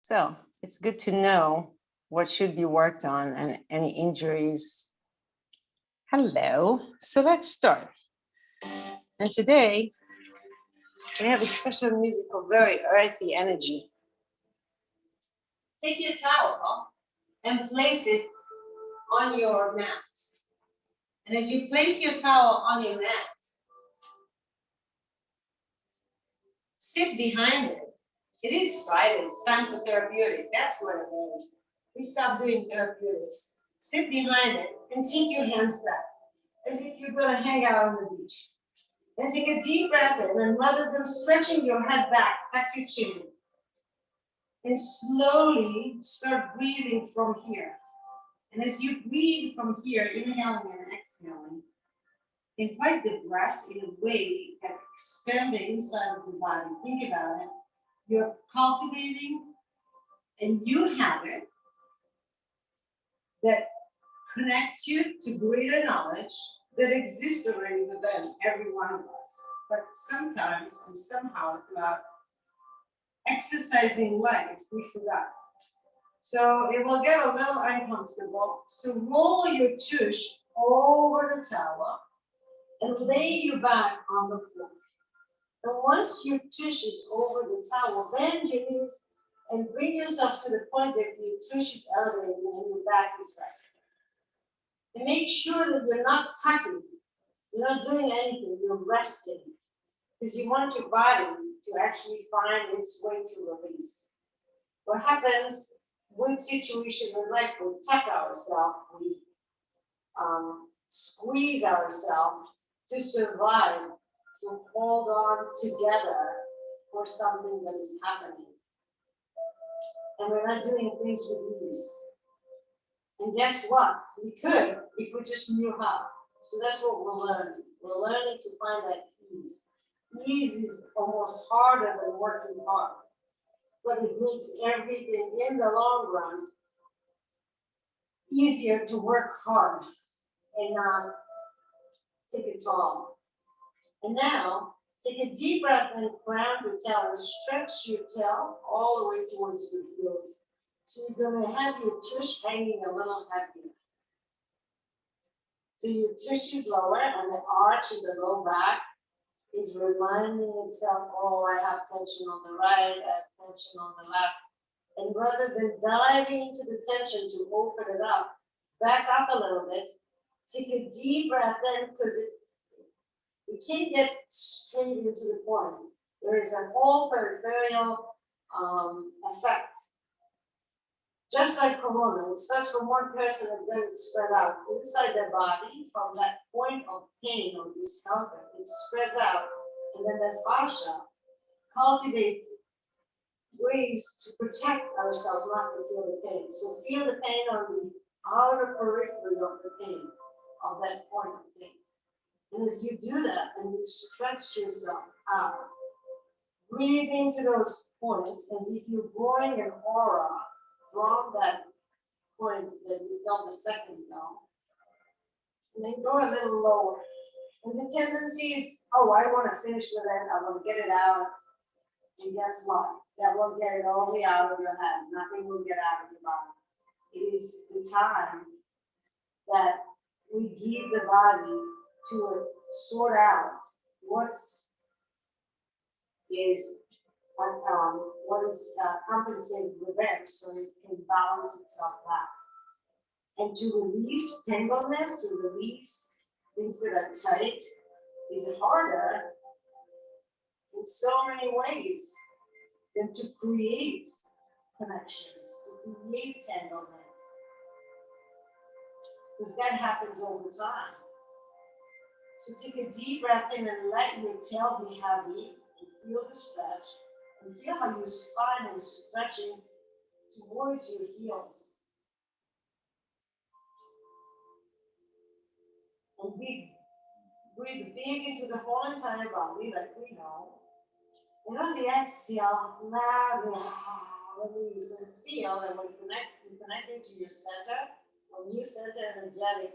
So it's good to know what should be worked on and any injuries. Hello. So let's start. And today we have a special musical, very earthy energy. Take your towel and place it on your mat. And as you place your towel on your mat, sit behind it. It is Friday, it's time for therapeutic. That's what it is. We stop doing therapeutics. Sit behind it and take your hands back as if you're going to hang out on the beach. And take a deep breath in, and rather than stretching your head back, tuck your chin. And slowly start breathing from here. And as you breathe from here, inhaling and exhaling, invite the breath in a way that expands the inside of the body. Think about it. You're cultivating a new habit that connects you to greater knowledge that exists already within every one of us. But sometimes and somehow throughout exercising life, we forgot. So it will get a little uncomfortable. So roll your tush over the towel and lay your back on the floor. And once your tush is over the towel, bend your knees and bring yourself to the point that your tush is elevated and your back is resting. And make sure that you're not tucking, you're not doing anything, you're resting. Because you want your body to actually find its way to release. What happens with situation in life, we tuck ourselves, we squeeze ourselves to survive, to hold on together for something that is happening. And we're not doing things with ease. And guess what? We could if we just knew how. So that's what we're learning. We're learning to find that ease. Ease is almost harder than working hard, but it makes everything in the long run easier to work hard and not take it all. And now, take a deep breath and ground your tail and stretch your tail all the way towards your heels. So you're going to have your tush hanging a little heavier. So your tush is lower and the arch in the low back is reminding itself, oh, I have tension on the right, I have tension on the left. And rather than diving into the tension to open it up, back up a little bit, take a deep breath in because we can't get straight into the point. There is a whole peripheral effect. Just like corona, it starts from one person and then it's spread out inside the body from that point of pain or discomfort. It spreads out, and then the fascia cultivates ways to protect ourselves not to feel the pain. So feel the pain on the outer periphery of the pain, of that point of pain. And as you do that and you stretch yourself out, breathe into those points as if you're growing an aura from that point that you felt a second ago. And then go a little lower. And the tendency is, oh, I want to finish with it, I want to get it out. And guess what? That will get it all the way out of your head. Nothing will get out of your body. It is the time that we give the body to sort out what is compensated revenge so it can balance itself back. And to release tangleness, to release things that are tight is harder in so many ways than to create connections, to create tangleness. Because that happens all the time. So take a deep breath in and let your tail be heavy and feel the stretch and feel how your spine is stretching towards your heels. And breathe big into the whole entire body like we know. And on the exhale, loudly release and feel that when you connect to your center, when your center energetic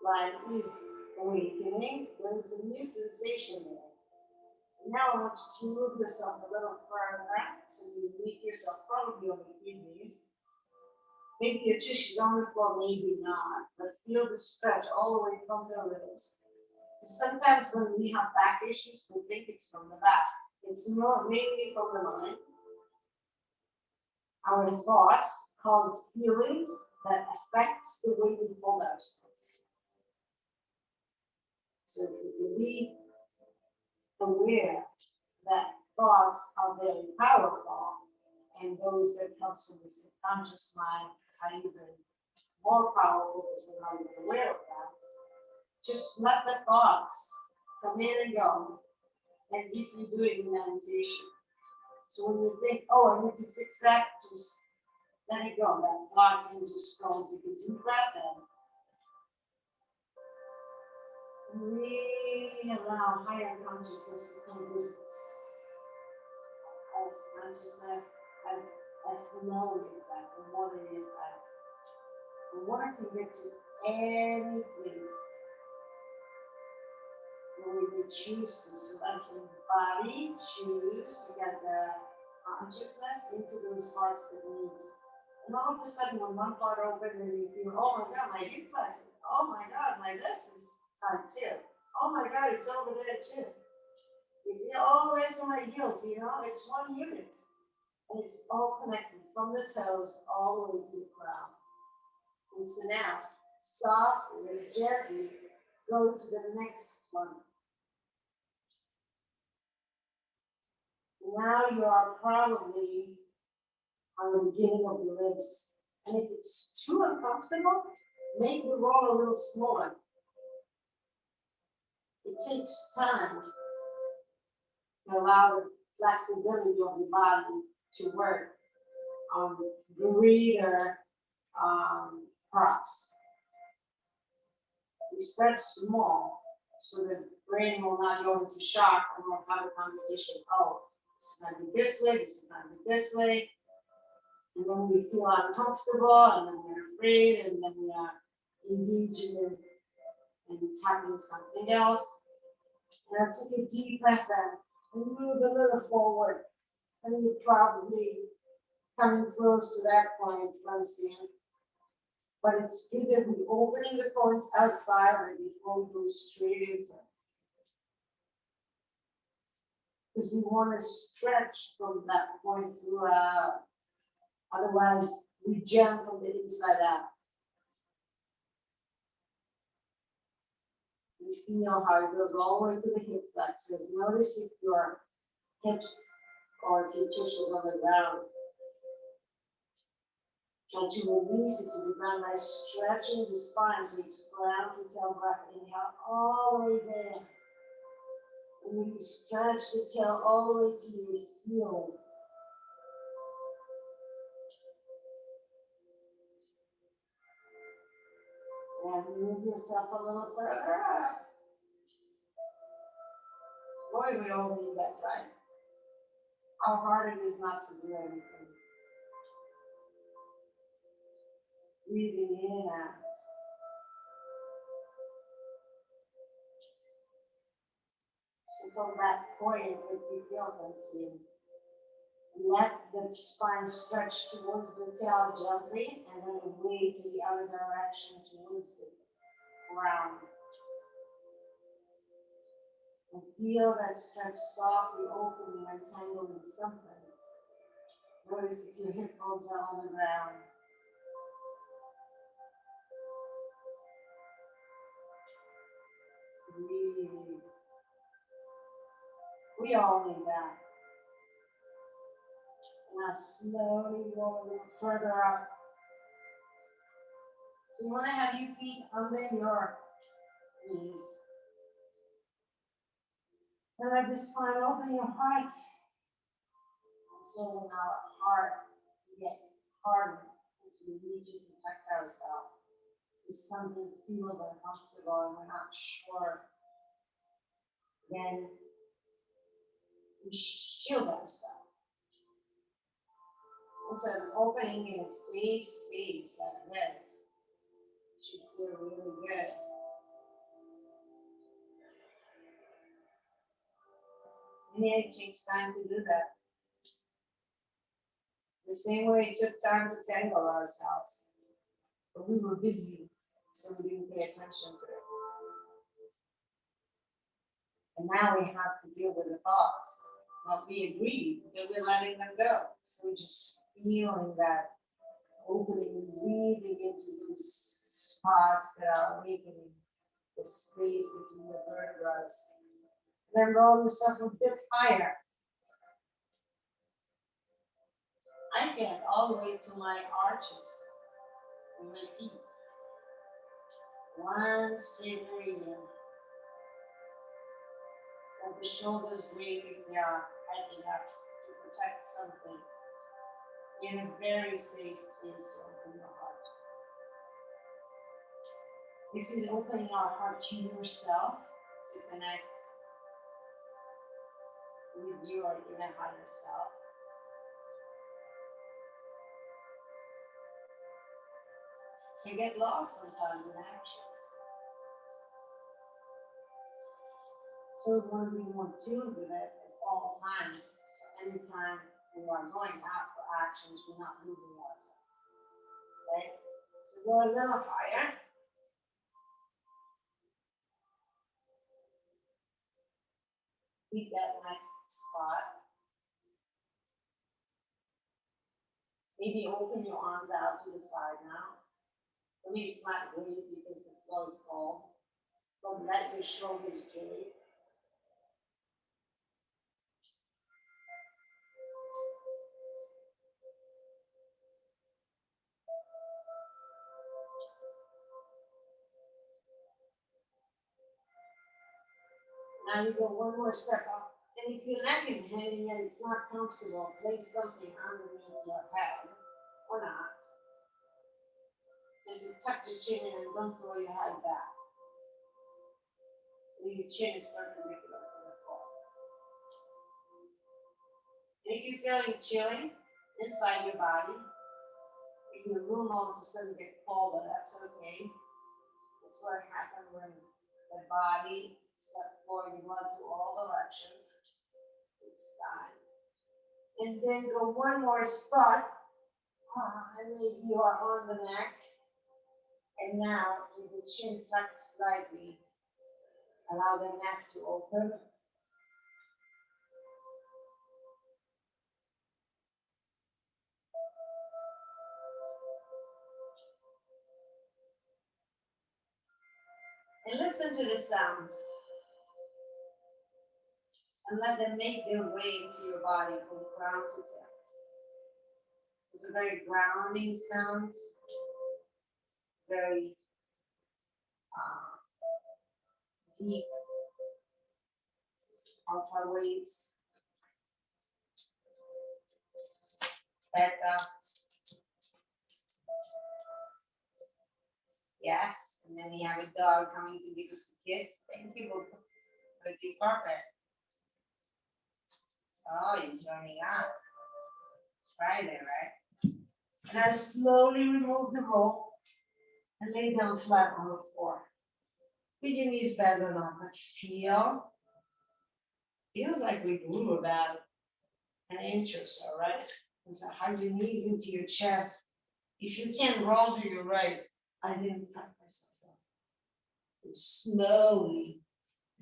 line is awakening, there is a new sensation there. Now I want you to move yourself a little further, so you meet yourself probably on the knees. Maybe your tissue's on the floor, maybe not, but feel the stretch all the way from the ribs. Sometimes when we have back issues, we think it's from the back. It's more mainly from the mind. Our thoughts cause feelings that affects the way we hold ourselves. So if we can be aware that thoughts are very powerful, and those that comes from the subconscious mind are even more powerful because we're not even aware of them. Just let the thoughts come in and go as if you're doing meditation. So when you think, oh, I need to fix that, just let it go. That thought can just go into the deep breath and really allow higher consciousness to come visit. As consciousness as flowing effect, a watery effect. The water can get to any place where we choose to. So that the body choose to get the consciousness into those parts that needs. And all of a sudden, when one part opens, then you feel, oh my God, my hip flexors. Oh my God, my this is tight too. Oh my God, it's over there too. It's all the way to my heels, you know, it's one unit. And it's all connected from the toes all the way to the crown. And so now, softly and gently, go to the next one. Now you are probably on the beginning of your ribs. And if it's too uncomfortable, make the roll a little smaller. It takes time to allow the flexibility of the body to work on greater props. We start small so the brain will not go into shock and we'll have a conversation. Oh, this is going to be this way, this is going to be this way. And then we feel uncomfortable, and then we're afraid, and then we are engaging in tackling something else. Now take a deep breath in and move a little forward. And you're probably coming close to that point, Francine. But it's good that we're opening the points outside of it before we go straight into it. Because we want to stretch from that point throughout. Otherwise, we jump from the inside out. We feel how it goes all the way to the hip flexors. Notice if your hips or if your tissues on the ground. Try to release it to the ground by stretching the spine so it's ground to tail breath. Inhale all the way there. And you stretch the tail all the way to your heels. And move yourself a little further up. Boy, we all need that, right? How hard it is not to do anything. Breathing in and out. So from that point, if you feel Francine, let the spine stretch towards the tail gently and then away to the other direction towards the ground. And feel that stretch softly opening and tangling something. Notice if your hip bones are on the ground. Breathe. We all need that. Now slowly roll a little further up. So you want to have your feet under your knees. And let the spine open your heart. And so when our heart get harder as we need to protect ourselves, if something feels uncomfortable and we're not sure, then we shield ourselves. And so an opening in a safe space like this should feel really good. And it takes time to do that. The same way it took time to tangle ourselves. But we were busy, so we didn't pay attention to it. And now we have to deal with the thoughts, not being greedy, because we're letting them go. So we're just feeling that opening, breathing into those spots that are awakening, the space between the vertebrae. Then roll yourself a bit higher. I get all the way to my arches in my feet. One straight meridian. And the shoulders really are hiking up to protect something in a very safe place to open your heart. This is opening our heart to yourself to connect with your inner higher self. You get lost sometimes in actions. So we want to be more tuned with it at all times. So anytime we are going out for actions, we're not losing ourselves. Right? So go a little higher. Keep that next spot. Maybe open your arms out to the side now. For me, it's not great because the flow is cold. But let your shoulders drape. Now you go one more step up. And if your neck is hanging and it's not comfortable, place something underneath your head or not. And you tuck your chin in and don't throw your head back. So your chin is perpendicular to the floor. And if you're feeling chilling inside your body, if your room all of a sudden gets colder, that's okay. That's what happened when the body stepped forward, you run to all directions. It's time. And then go one more spot. And maybe you are on the neck. And now, with the chin tucked slightly, allow the neck to open. And listen to the sounds. And let them make their way into your body from crown to tail. Those are very grounding sounds, very deep alpha waves. Beta. Yes, and then we have a dog coming to give us a kiss. Thank you for the carpet. Oh, you're joining us. It's Friday, right? And I slowly remove the roll and lay down flat on the floor. With your knees bent or not, but feels like we grew about an inch or so, right? And so hug your knees into your chest. If you can't roll to your right, I didn't cut myself up. And slowly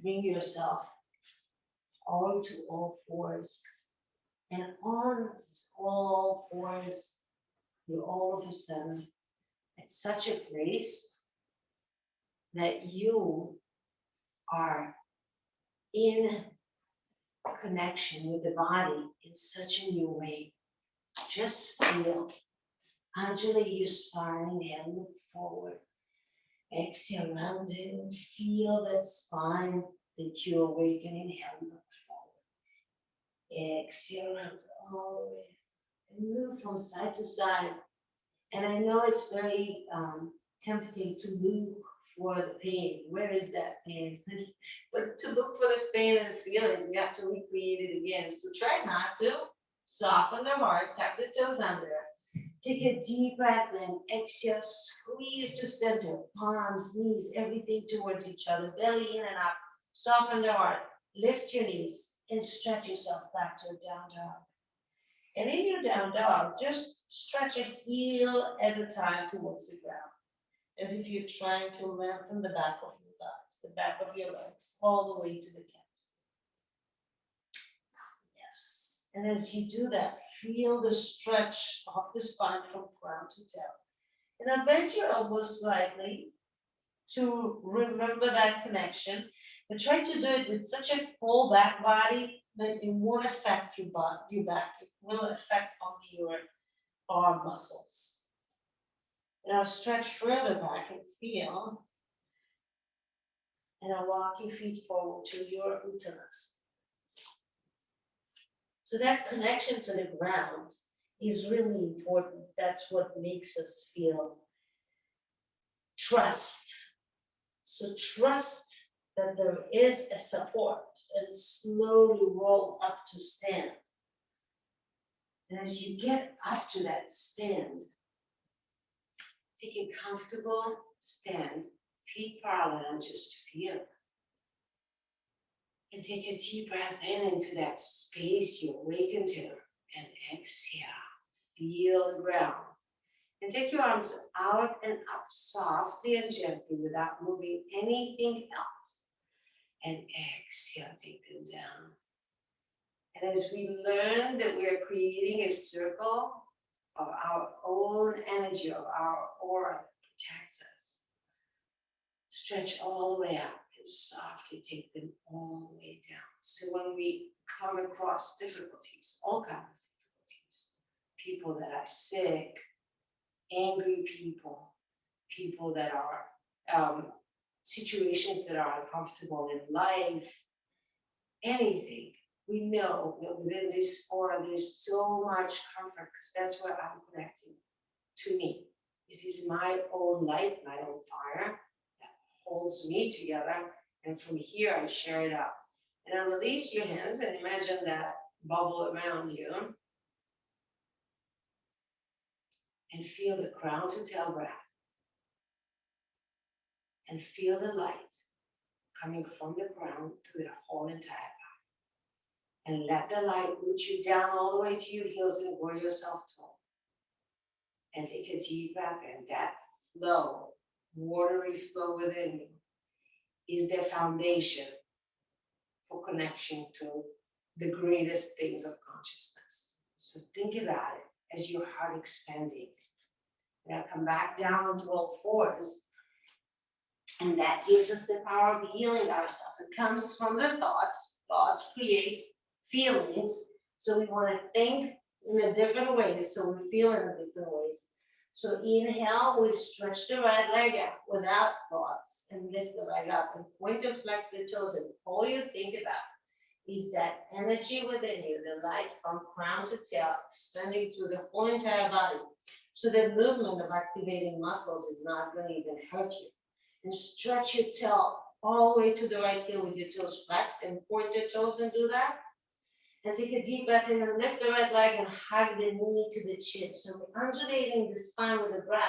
bring yourself all to all fours. And on these all fours, you're all of a sudden at such a place that you are in connection with the body in such a new way. Just feel. Undulate your spine and look forward. Exhale, round it and feel that spine that you're awakening and look forward. Exhale, round all the way and move from side to side. And I know it's very tempting to look for the pain. Where is that pain? But to look for the pain and feel it, you have to recreate it again. So try not to. Soften the heart, tap the toes under. Take a deep breath in. Exhale, squeeze to center. Palms, knees, everything towards each other. Belly in and up. Soften the heart. Lift your knees. and stretch yourself back to a down dog. And in your down dog, just stretch a heel at a time towards the ground, as if you're trying to lengthen the back of your thighs, the back of your legs, all the way to the calves. Yes. And as you do that, feel the stretch of the spine from crown to tail. And now bend your elbows slightly to remember that connection. But try to do it with such a full back body that it won't affect your back. It will affect only your arm muscles. Now stretch further back and feel. And now walk your feet forward to your uttanasana. So that connection to the ground is really important. That's what makes us feel trust. So trust that there is a support and slowly roll up to stand. And as you get up to that stand, take a comfortable stand, feet parallel, and just feel. And take a deep breath in into that space you awaken to, and exhale. Feel the ground. And take your arms out and up softly and gently without moving anything else. And exhale, take them down. And as we learn that we are creating a circle of our own energy, of our aura that protects us, stretch all the way up and softly take them all the way down. So when we come across difficulties, all kinds of difficulties, people that are sick, angry people, people that are situations that are uncomfortable in life, anything, we know that within this aura there's so much comfort, because that's where I'm connecting to me. This is my own light, my own fire that holds me together, and from here I share it out. And I release your hands and imagine that bubble around you. And feel the crown to tail breath. And feel the light coming from the crown to the whole entire body. And let the light root you down all the way to your heels and grow yourself tall. And take a deep breath in. That flow, watery flow within you, is the foundation for connection to the greatest things of consciousness. So think about it as your heart expanding. Now come back down onto all fours. And that gives us the power of healing ourselves. It comes from the thoughts. Thoughts create feelings. So we want to think in a different way, so we feel in a different ways. So inhale, we stretch the right leg out without thoughts and lift the leg up and point and flex the toes. And all you think about is that energy within you, the light from crown to tail, extending through the whole entire body. So the movement of activating muscles is not going to even hurt you. And stretch your tail all the way to the right heel with your toes flexed, and point your toes and do that. And take a deep breath in and lift the right leg and hug the knee to the chin. So we're undulating the spine with the breath,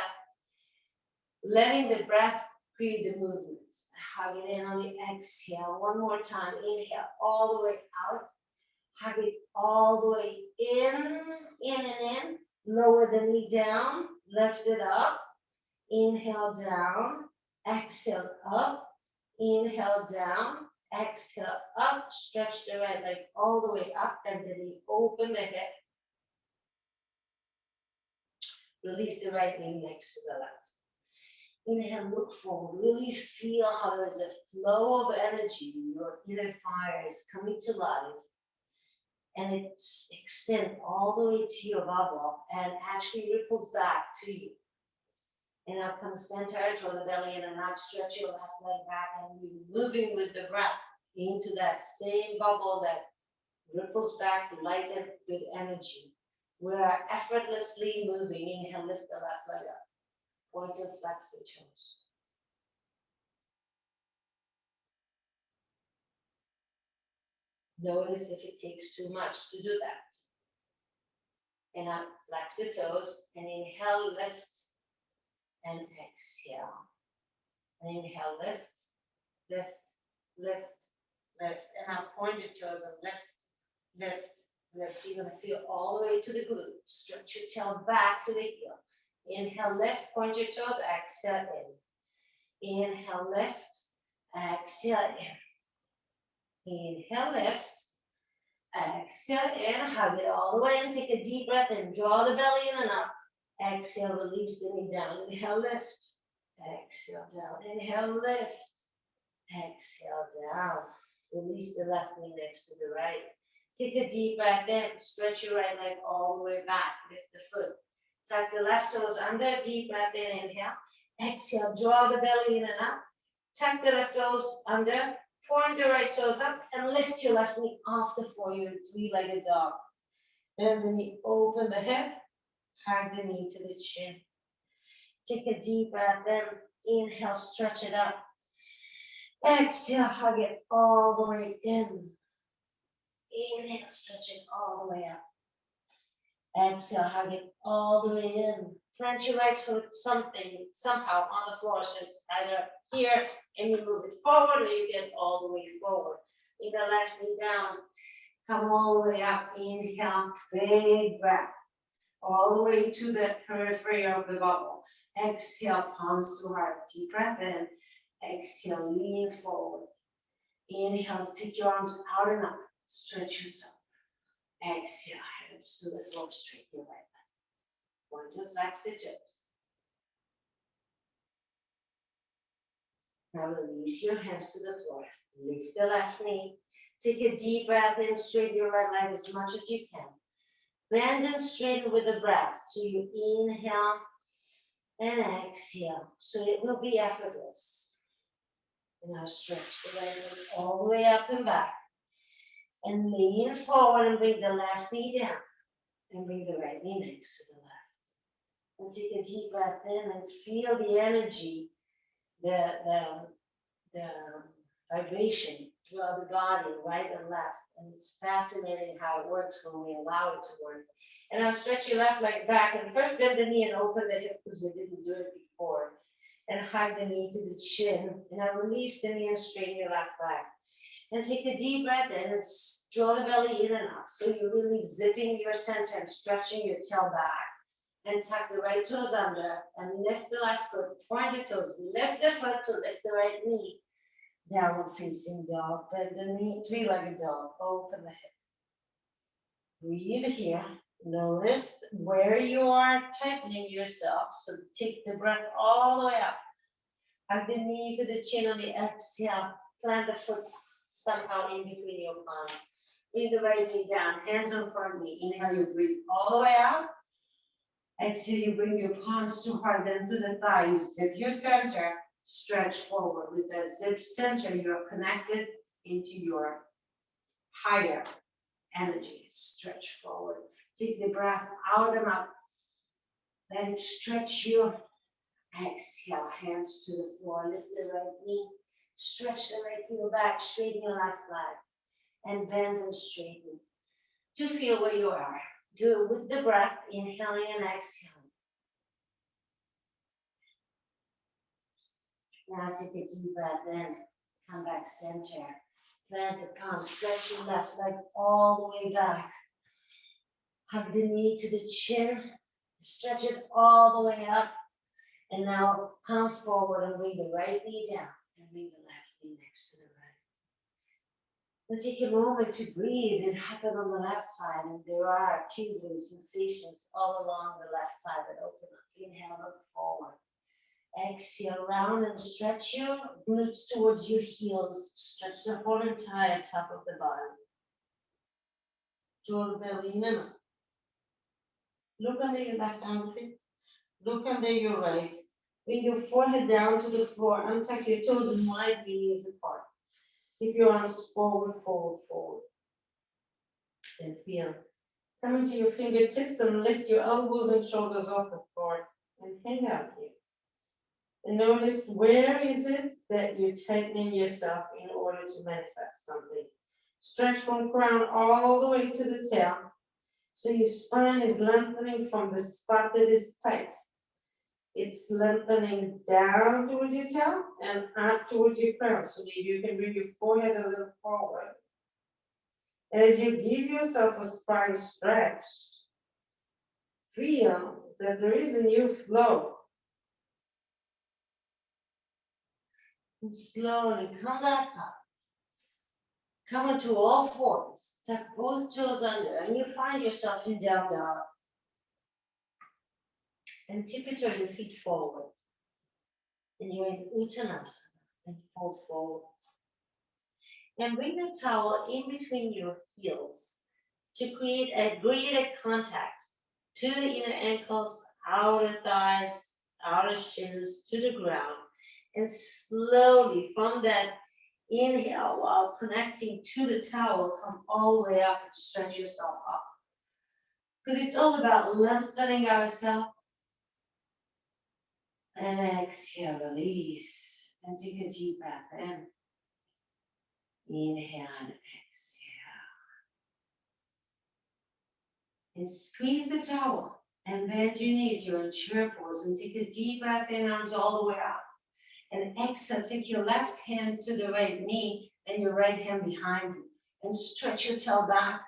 letting the breath create the movements. Hug it in on the exhale. One more time. Inhale all the way out. Hug it all the way in and in. Lower the knee down. Lift it up. Inhale down. Exhale up. Inhale down. Exhale up. Stretch the right leg all the way up, and then we open the hip. Release the right knee next to the left. Inhale, look forward. Really feel how there is a flow of energy. Your inner fire is coming to life. And it extends all the way to your bubble and actually ripples back to you. And now come center, draw the belly in and up, stretch your left leg back, and we're moving with the breath into that same bubble that ripples back, light and good energy. We are effortlessly moving. Inhale, lift the left leg up. Point and flex the toes. Notice if it takes too much to do that. And now flex the toes, and inhale, lift, and exhale. And inhale, lift, lift, lift, lift, and now point your toes and lift, lift, lift. You're gonna feel all the way to the glute. Stretch your tail back to the heel. Inhale, lift, point your toes, exhale in. Inhale, lift, exhale in. Inhale, lift, exhale in, hug it all the way and take a deep breath in. Draw the belly in and up. Exhale, release the knee down. Inhale, lift, exhale down. Inhale, lift, exhale down. Release the left knee next to the right. Take a deep breath in. Stretch your right leg all the way back. Lift the foot. Tuck the left toes under. Deep breath in. Inhale. Exhale. Draw the belly in and up. Tuck the left toes under. Point the right toes up and lift your left knee off the floor. You're a three-legged dog. Bend the knee. Open the hip. Hug the knee to the chin. Take a deep breath in. Inhale. Stretch it up. Exhale, hug it all the way in. Inhale, stretch it all the way up. Exhale, hug it all the way in. Plant your right foot somehow on the floor. So it's either here and you move it forward or you get all the way forward. Bring the left knee down. Come all the way up. Inhale, big breath. All the way to the periphery of the bubble. Exhale, palms to heart. Deep breath in. Exhale, lean forward. Inhale, take your arms out and up. Stretch yourself. Exhale, hands to the floor, straighten your right leg. Point to flex the toes. Now release your hands to the floor. Lift the left knee. Take a deep breath in, straighten your right leg as much as you can. Bend and straighten with the breath. So you inhale and exhale. So it will be effortless. Now stretch the right leg all the way up and back. And lean forward and bring the left knee down. And bring the right knee next to the left. And take a deep breath in and feel the energy, the vibration throughout the body, right and left. And it's fascinating how it works when we allow it to work. And now stretch your left leg back and first bend the knee and open the hip because we didn't do it before. And hug the knee to the chin. And now release the knee and straighten your left leg. And take a deep breath in and draw the belly in and up. So you're really zipping your center and stretching your tail back. And tuck the right toes under and lift the left foot. Point the toes. Lift the foot to lift the right knee. Downward facing dog. Bend the knee. Three-legged dog. Open the hip. Breathe here. Notice where you are tightening yourself. So take the breath all the way up. Hug the knee to the chin on the exhale. Plant the foot somehow in between your palms. Bring the right knee down. Hands on front knee. Inhale, you breathe all the way out. Exhale, you bring your palms to heart, then to the thigh. You zip your center. Stretch forward. With that zip center, you're connected into your higher energy. Stretch forward. Take the breath out and up. Let it stretch you. Exhale, hands to the floor. Lift the right knee. Stretch the right heel back. Straighten your left leg. And bend and straighten. To feel where you are. Do it with the breath. Inhaling and exhaling. Now take a deep breath in. Come back center. Plant the palm. Stretch your left leg all the way back. Hug the knee to the chin. Stretch it all the way up. And now come forward and bring the right knee down. And bring the left knee next to the right. And take a moment to breathe. It happened on the left side. And there are tingling sensations all along the left side that open up. Inhale, look forward. Exhale, round and stretch your glutes towards your heels. Stretch the whole entire top of the body. Draw the belly in and up. Look under your left armpit. Look under your right. Bring your forehead down to the floor. Untuck your toes and wide your knees apart. Keep your arms forward, forward, forward. And feel. Come into your fingertips and lift your elbows and shoulders off the floor. And hang out here. And notice where is it that you're tightening yourself in order to manifest something. Stretch from crown all the way to the tail. So your spine is lengthening from the spot that is tight. It's lengthening down towards your tail and up towards your crown. So maybe you can bring your forehead a little forward. And as you give yourself a spine stretch, feel that there is a new flow. And slowly come back up. Come into all fours. Tuck both toes under, and you find yourself in down dog. And tiptoe your feet forward. And you're in Uttanasana and fold forward. And bring the towel in between your heels to create a greater contact to the inner ankles, outer thighs, outer shins to the ground. And slowly from that inhale, while connecting to the towel, come all the way up and stretch yourself up. Because it's all about lengthening ourselves. And exhale, release. And take a deep breath in. Inhale and exhale. And squeeze the towel. And bend your knees, you're in chair pose. And take a deep breath in, arms all the way out. And exhale, take your left hand to the right knee and your right hand behind you. And stretch your tail back.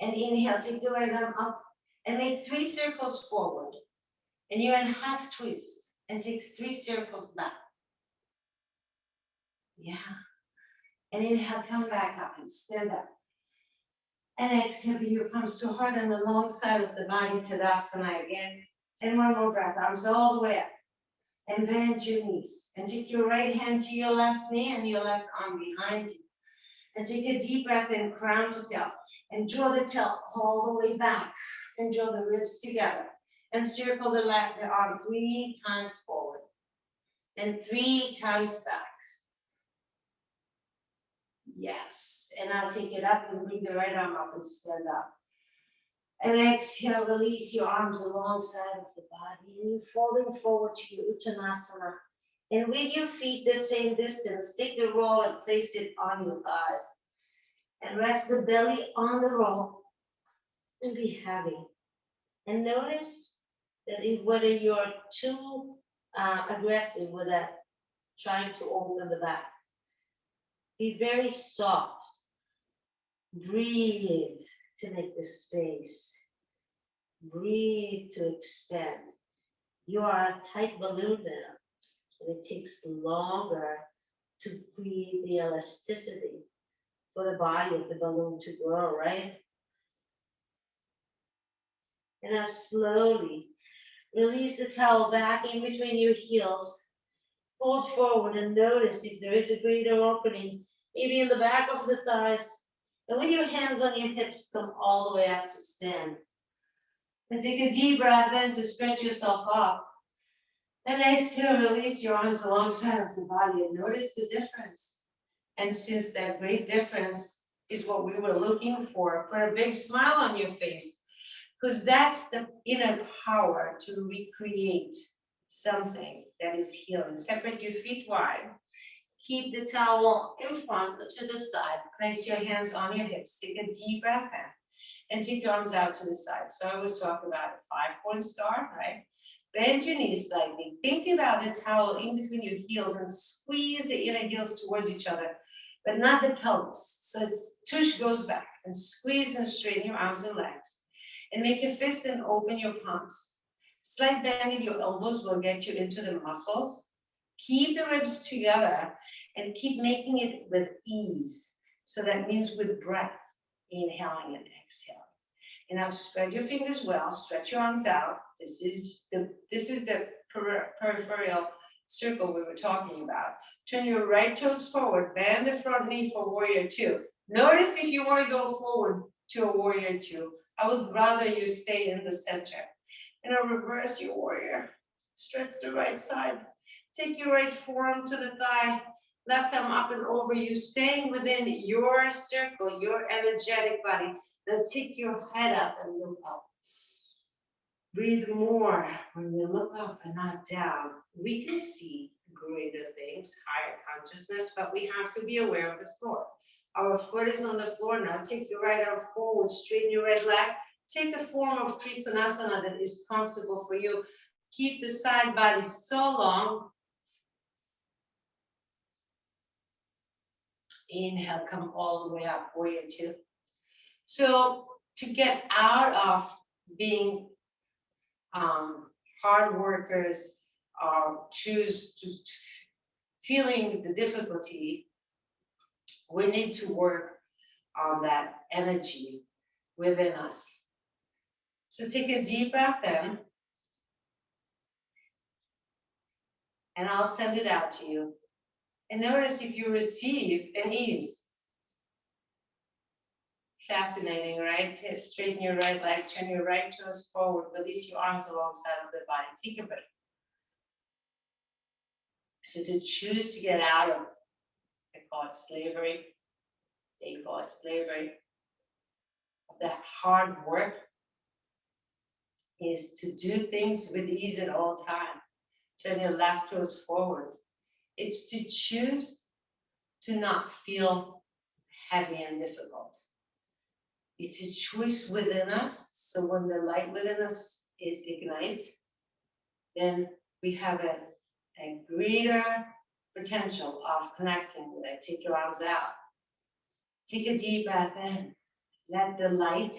And inhale, take the right arm up. And make 3 circles forward. And you're in half twist. And take 3 circles back. Yeah. And inhale, come back up and stand up. And exhale, bring your palms to heart on the long side of the body, Tadasana again. And one more breath, arms all the way up. And bend your knees. And take your right hand to your left knee and your left arm behind you. And take a deep breath in, crown to tail. And draw the tail all the way back. And draw the ribs together. And circle the arm 3 times forward. And 3 times back. Yes, and I'll take it up and bring the right arm up and stand up. And exhale, release your arms alongside of the body. And you're folding forward to your Uttanasana. And with your feet the same distance, take the roll and place it on your thighs. And rest the belly on the roll. And be heavy. And notice that whether you're too aggressive with that, trying to open the back. Be very soft. Breathe to make the space. Breathe to expand. You are a tight balloon now, and it takes longer to create the elasticity for the body of the balloon to grow, right? And now slowly release the towel back in between your heels. Fold forward and notice if there is a greater opening, maybe in the back of the thighs. And with your hands on your hips, come all the way up to stand. And take a deep breath in to stretch yourself up. And exhale, release your arms alongside of the body and notice the difference. And since that great difference is what we were looking for, put a big smile on your face. Because that's the inner power to recreate something that is healing. Separate your feet wide. Keep the towel in front to the side. Place your hands on your hips. Take a deep breath in. And take your arms out to the side. So I always talk about a 5-point star, right? Bend your knees slightly. Think about the towel in between your heels and squeeze the inner heels towards each other, but not the pelvis. So it's tush goes back and squeeze and straighten your arms and legs. And make a fist and open your palms. Slight bend in your elbows will get you into the muscles. Keep the ribs together and keep making it with ease. So that means with breath, inhaling and exhaling. And now spread your fingers well, stretch your arms out. This is the peripheral circle we were talking about. Turn your right toes forward, bend the front knee for warrior 2. Notice if you want to go forward to a warrior 2. I would rather you stay in the center. And now reverse your warrior. Stretch the right side. Take your right forearm to the thigh. Left arm up and over you, staying within your circle, your energetic body. Then take your head up and look up. Breathe more when we look up and not down. We can see greater things, higher consciousness, but we have to be aware of the floor. Our foot is on the floor now. Take your right arm forward, straighten your right leg. Take a form of Trikonasana that is comfortable for you. Keep the side body so long. Inhale, come all the way up, warrior two. So to get out of being hard workers, choose to feeling the difficulty, we need to work on that energy within us. So take a deep breath in, and I'll send it out to you. And notice if you receive an ease. Fascinating, right? Straighten your right leg, turn your right toes forward, release your arms alongside of the body. Take a breath. So to choose to get out of, I call it slavery, they call it slavery, the hard work is to do things with ease at all time. Turn your left toes forward. It's to choose to not feel heavy and difficult. It's a choice within us. So when the light within us is ignite, then we have a greater potential of connecting with it. Take your arms out. Take a deep breath in. Let the light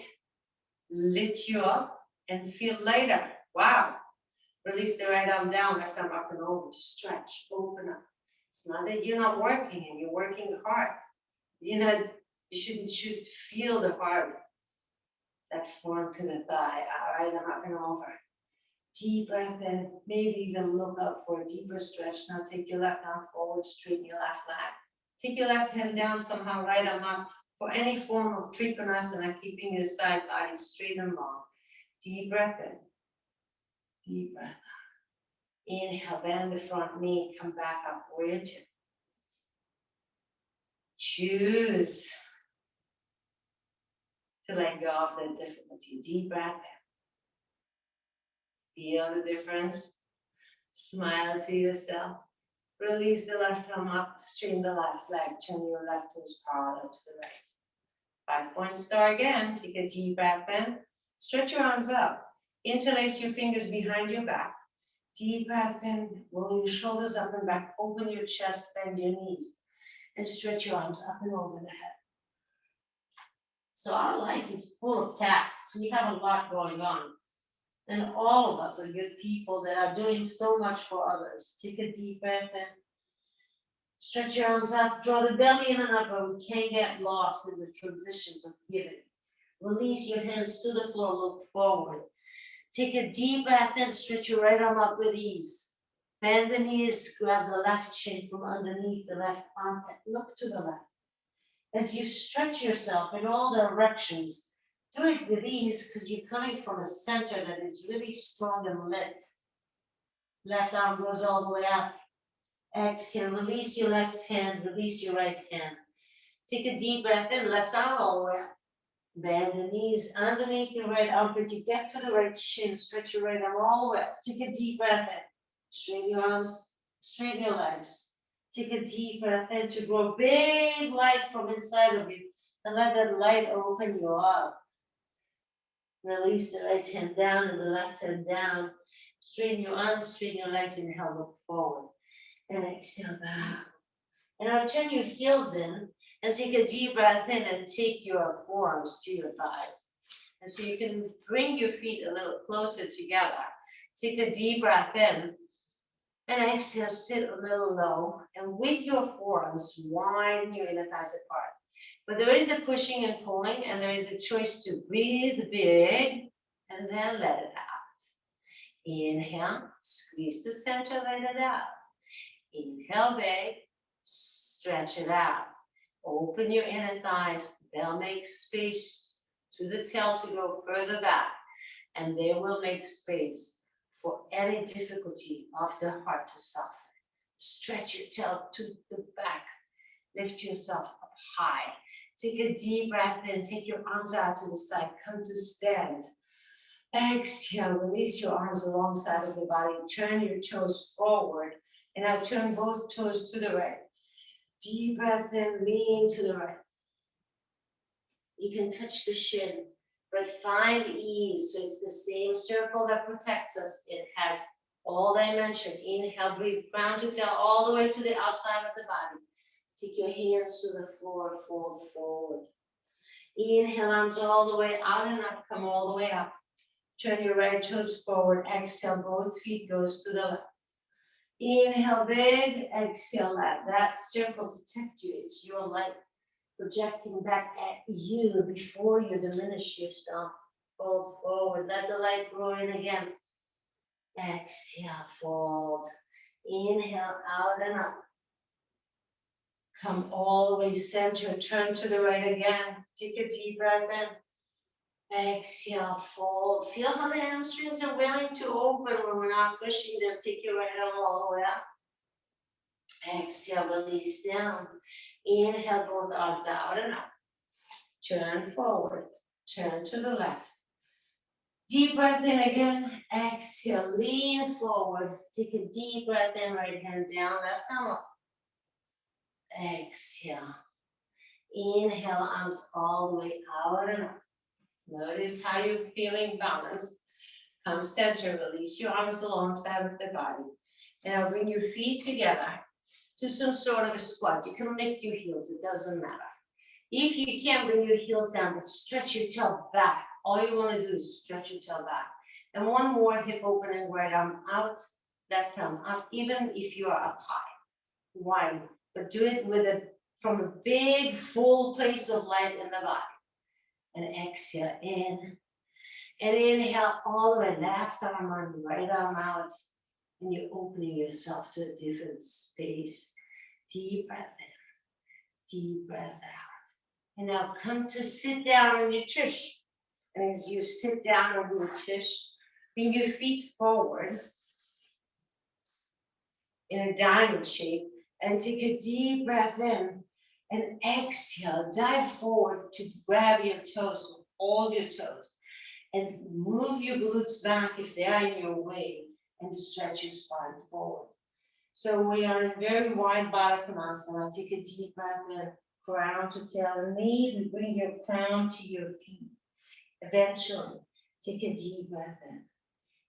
lift you up and feel lighter. Wow. Release the right arm down, left arm up and over. Stretch, open up. It's not that you're not working and you're working hard. You shouldn't choose to feel the heart that form to the thigh. All right, I'm up and over. Deep breath in, maybe even look up for a deeper stretch. Now take your left arm forward, straighten your left leg. Take your left hand down somehow, right arm up for any form of Trikonasana, keeping your side body straight and long. Deep breath in. Deep breath out. Inhale, bend the front knee, come back up, warrior two. Choose to let go of the difficulty. Deep breath in. Feel the difference. Smile to yourself. Release the left arm up, straighten the left leg, turn your left toes parallel to the right. 5-point star again. Take a deep breath in. Stretch your arms up. Interlace your fingers behind your back. Deep breath in. Roll your shoulders up and back. Open your chest, bend your knees. And stretch your arms up and over the head. So our life is full of tasks. We have a lot going on. And all of us are good people that are doing so much for others. Take a deep breath in. Stretch your arms up, draw the belly in and up, but we can't get lost in the transitions of giving. Release your hands to the floor, look forward. Take a deep breath in, stretch your right arm up with ease. Bend the knees, grab the left shin from underneath the left armpit, look to the left. As you stretch yourself in all directions, do it with ease because you're coming from a center that is really strong and lit. Left arm goes all the way up. Exhale, release your left hand, release your right hand. Take a deep breath in, left arm all the way up. Bend the knees underneath your right armpit. You get to the right shin, stretch your right arm all the way up. Take a deep breath in. Straighten your arms, straighten your legs. Take a deep breath in to grow big light from inside of you. And let that light open you up. Release the right hand down and the left hand down. Straighten your arms, straighten your legs, inhale, look forward. And exhale back. And now turn your heels in and take a deep breath in and take your forearms to your thighs. And so you can bring your feet a little closer together. Take a deep breath in and exhale, sit a little low. And with your forearms, widen your inner thighs apart. But there is a pushing and pulling, and there is a choice to breathe big and then let it out. Inhale, squeeze to center, let it out. Inhale big, stretch it out. Open your inner thighs. They'll make space to the tail to go further back. And they will make space for any difficulty of the heart to soften. Stretch your tail to the back. Lift yourself up high. Take a deep breath in. Take your arms out to the side. Come to stand. Exhale. Release your arms alongside of the body. Turn your toes forward. And now turn both toes to the right. Deep breath in, lean to the right. You can touch the shin, but find ease. So it's the same circle that protects us. It has all dimension. Inhale, breathe, crown to tail, all the way to the outside of the body. Take your hands to the floor, fold forward. Inhale, arms all the way out and up, come all the way up. Turn your right toes forward, exhale, both feet goes to the left. Inhale, big, exhale, let that circle protect you, it's your light projecting back at you before you diminish yourself. Fold forward, let the light grow in again. Exhale, fold. Inhale, out and up. Come all the way center, turn to the right again. Take a deep breath in. Exhale, fold. Feel how the hamstrings are willing to open when we're not pushing them. Take your right arm all the way up. Exhale, release down. Inhale, both arms out and up. Turn forward, turn to the left. Deep breath in again. Exhale, lean forward. Take a deep breath in, right hand down, left arm up. Exhale. Inhale, arms all the way out and up. Notice how you're feeling balanced. Come center, release your arms alongside of the body. Now bring your feet together to some sort of a squat. You can lift your heels, it doesn't matter. If you can't bring your heels down, but stretch your tail back. All you want to do is stretch your tail back. And one more, hip opening, right arm out, left arm up, even if you are up high, wide. But do it from a big, full place of light in the body. And exhale in. And inhale all the way, left arm on, right arm out. And you're opening yourself to a different space. Deep breath in, deep breath out. And now come to sit down on your tush. And as you sit down on your tush, bring your feet forward in a diamond shape and take a deep breath in and exhale. Dive forward to grab your toes, hold your toes, and move your glutes back if they are in your way and stretch your spine forward. So we are in very wide Baddha Konasana. Take a deep breath in. Crown to tail, and maybe bring your crown to your feet. Eventually, take a deep breath in.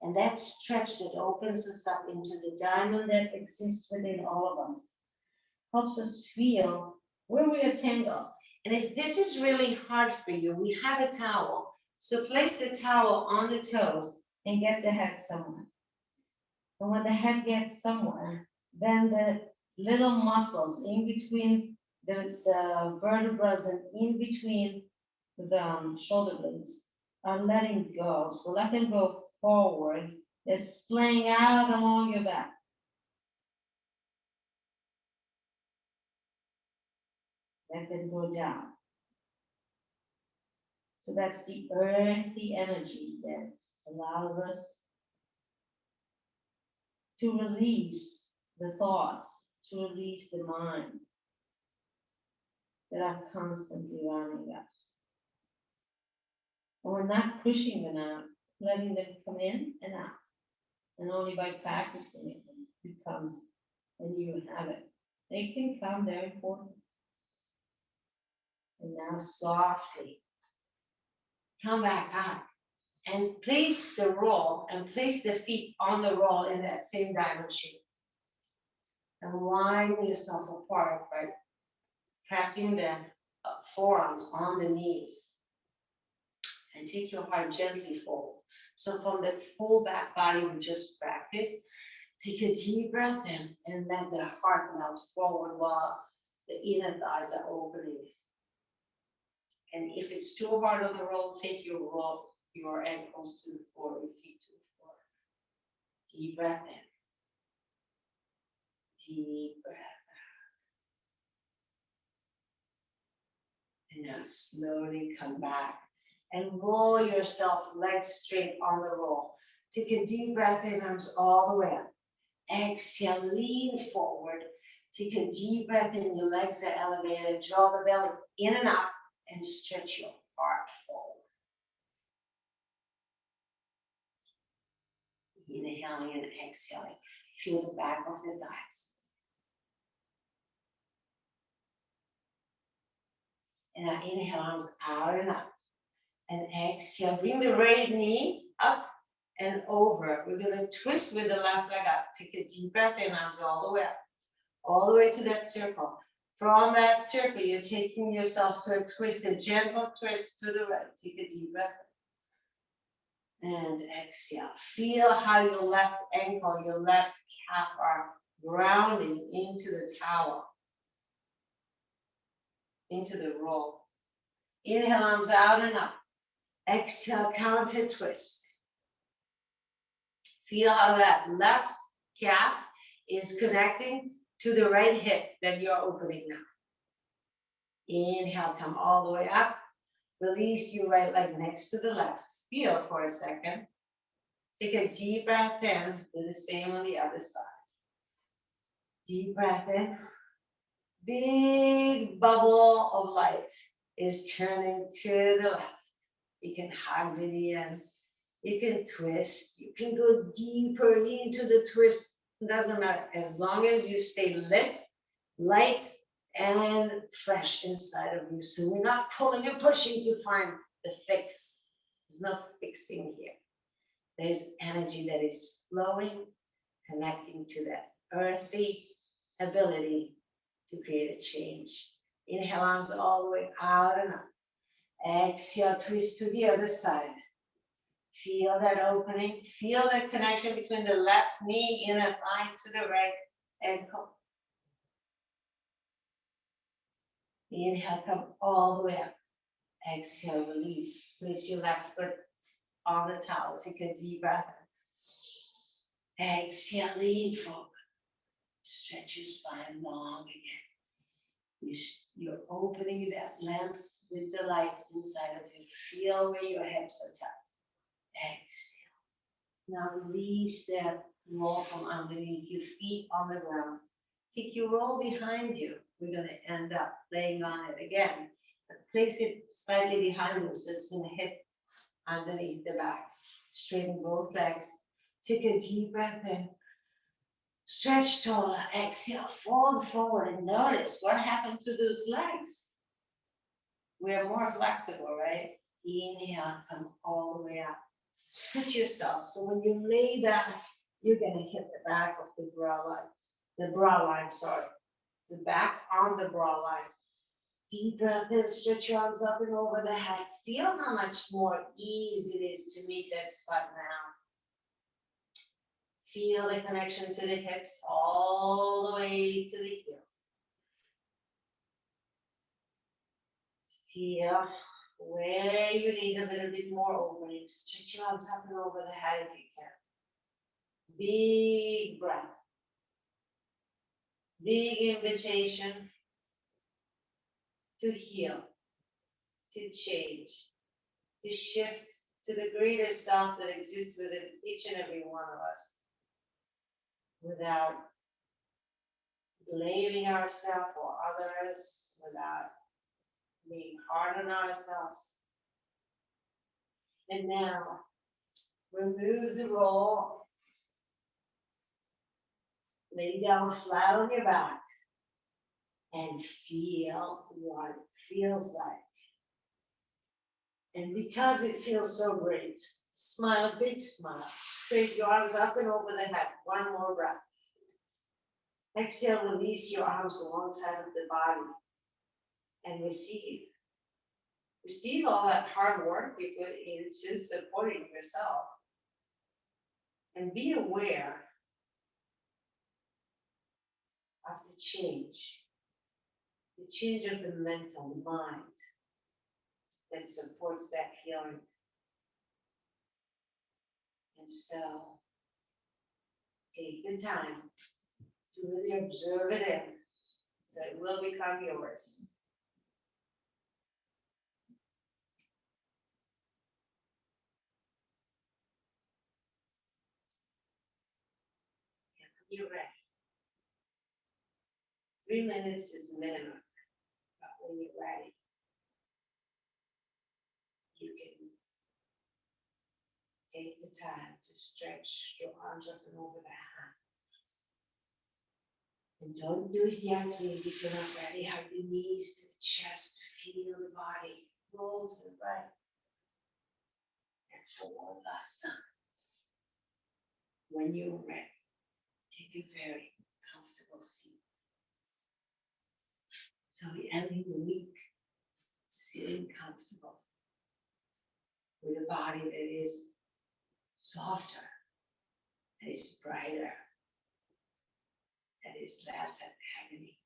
And that stretch that opens us up into the diamond that exists within all of us helps us feel where we are tangled. And if this is really hard for you, we have a towel. So place the towel on the toes and get the head somewhere. And when the head gets somewhere, then the little muscles in between the vertebrae and in between the shoulder blades are letting go. So let them go forward. They're splaying out along your back. Let them go down. So that's the earthy energy that allows us to release the thoughts, to release the mind that are constantly running us. And we're not pushing them out, letting them come in and out. And only by practicing it becomes a new habit. They can come, they're important. And now softly come back up and place the roll and place the feet on the roll in that same diamond shape. And wind yourself apart by pressing the forearms on the knees. And take your heart gently forward. So from the full back body we just practiced, take a deep breath in and let the heart melt forward while the inner thighs are opening. And if it's too hard on the roll, take your ankles to the floor, your feet to the floor. Deep breath in. Deep breath out. And now slowly come back. And roll yourself legs straight on the roll. Take a deep breath in, arms all the way up. Exhale, lean forward. Take a deep breath in, your legs are elevated. Draw the belly in and up and stretch your heart forward. Inhaling and exhaling. Feel the back of the thighs. And now inhale, arms out and up. And exhale, bring the right knee up and over. We're gonna twist with the left leg up. Take a deep breath in, arms all the way up, all the way to that circle. From that circle, you're taking yourself to a twist, a gentle twist to the right. Take a deep breath in. And exhale. Feel how your left ankle, your left calf are grounding into the tower, into the roll. Inhale, arms out and up. Exhale, counter twist. Feel how that left calf is connecting to the right hip that you're opening now. Inhale, come all the way up. Release your right leg next to the left. Feel for a second. Take a deep breath in. Do the same on the other side. Deep breath in. Big bubble of light is turning to the left. You can hug the knee in. You can twist. You can go deeper into the twist. It doesn't matter. As long as you stay lit, light, and fresh inside of you. So we're not pulling and pushing to find the fix. There's no fixing here. There's energy that is flowing, connecting to that earthy ability to create a change. Inhale, arms all the way out and up. Exhale, twist to the other side. Feel that opening. Feel that connection between the left knee, inner thigh to the right ankle. Inhale, come all the way up. Exhale, release. Place your left foot on the towel. Take a deep breath. Exhale, lean forward. Stretch your spine long again. You're opening that length with the light inside of you. Feel where your hips are tight. Exhale. Now release that roll from underneath your feet on the ground. Take your roll behind you. We're going to end up laying on it again. But place it slightly behind you so it's going to hit underneath the back. Straighten both legs. Take a deep breath in. Stretch taller. Exhale. Fold forward. Notice what happened to those legs. We're more flexible, right? Inhale. Come all the way up. Switch yourself. So when you lay back, you're going to hit the back of the bra line. The bra line, sorry. The back on the bra line. Deep breath in, stretch your arms up and over the head. Feel how much more ease it is to meet that spot now. Feel the connection to the hips all the way to the heels. Feel where you need a little bit more opening. Stretch your arms up and over the head if you can. Big breath. Big invitation to heal, to change, to shift to the greater self that exists within each and every one of us without blaming ourselves or others, without being hard on ourselves. And now, remove the roll. Lay down flat on your back and feel what it feels like. And because it feels so great, smile, big smile. Straight your arms up and over the head. One more breath. Exhale, release your arms alongside of the body and receive. Receive all that hard work you put into supporting yourself. And be aware of the change of the mental, the mind, that supports that healing. And so, take the time to really observe it in, so it will become yours. You're ready. 3 minutes is minimum, but when you're ready, you can take the time to stretch your arms up and over the hand. And don't do it yet, please, if you're not ready. Hug the knees to the chest, feel the body, roll to the right. And forward last time. When you're ready, take a very comfortable seat. So we're ending the week sitting comfortable with a body that is softer, that is brighter, that is less at agony,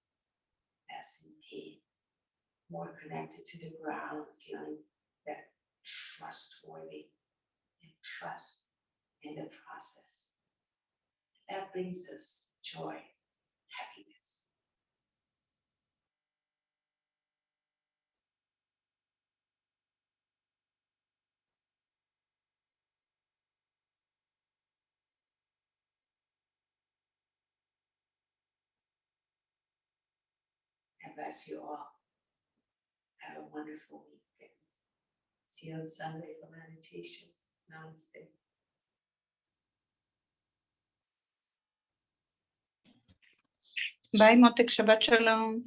less in pain, more connected to the ground, feeling that trustworthy and trust in the process. That brings us joy, happiness. God bless you all. Have a wonderful weekend. See you on Sunday for meditation. Namaste. Bye, Motek. Shabbat Shalom.